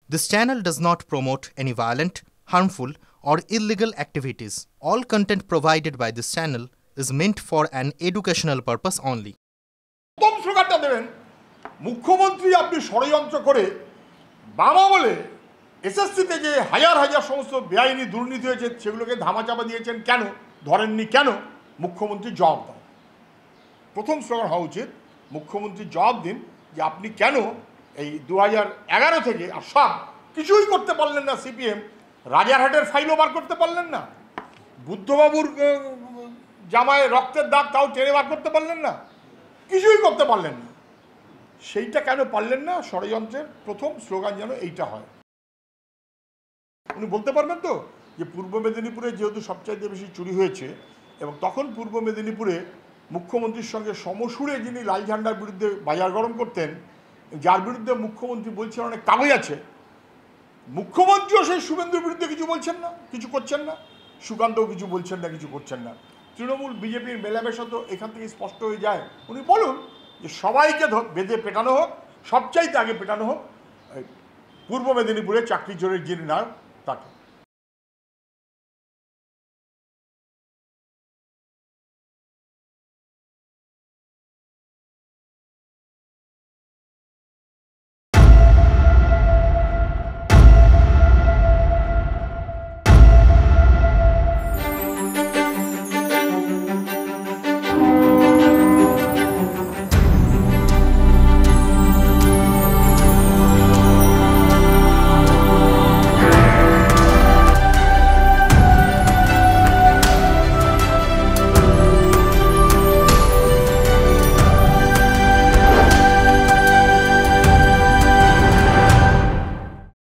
This channel does not promote any violent, harmful, or illegal activities. All content provided by this channel is meant for an educational purpose only. প্রথম স্লোগানটা দেবেন, মুখ্যমন্ত্রী আপনি ষড়যন্ত্র করে বাবা বলে এসএসসিতে যে হাজার হাজার সমস্ত বেআইনি দুর্নীতি হয়েছে সেগুলোকে ধামাচাপা দিয়েছেন কেন, ধরেননি কেন, মুখ্যমন্ত্রী জবাব দেন। প্রথম স্লোগান হওয়া উচিত, মুখ্যমন্ত্রী জবাব দিন যে আপনি কেন এই 2011 থেকে আর সব কিছুই করতে পারলেন না। সিপিএম রাজারহাটের ফাইলও বার করতে পারলেন না, বুদ্ধবাবুর জামায় রক্তের দাগ তাও টেনে বার করতে পারলেন না, কিছুই করতে পারলেন না। সেইটা কেন পারলেন না? ষড়যন্ত্রের প্রথম স্লোগান যেন এইটা হয়। উনি বলতে পারবেন তো যে পূর্ব মেদিনীপুরে যেহেতু সবচাইতে বেশি চুরি হয়েছে এবং তখন পূর্ব মেদিনীপুরে মুখ্যমন্ত্রীর সঙ্গে সমসুরে যিনি লাল ঝান্ডার বিরুদ্ধে বাজার গরম করতেন, যার বিরুদ্ধে মুখ্যমন্ত্রী বলছেন অনেক কাগজ আছে, মুখ্যমন্ত্রীও সেই শুভেন্দুর বিরুদ্ধে কিছু বলছেন না, কিছু করছেন না, সুকান্তও কিছু বলছেন না, কিছু করছেন না। তৃণমূল বিজেপির মেলামেশা তো এখান থেকে স্পষ্ট হয়ে যায়। উনি বলুন যে সবাইকে বেঁধে পেটানো হোক, সবচাইতে আগে পেটানো হোক পূর্ব মেদিনীপুরে চাকরি চোরের যিনি নায়ক তাকে।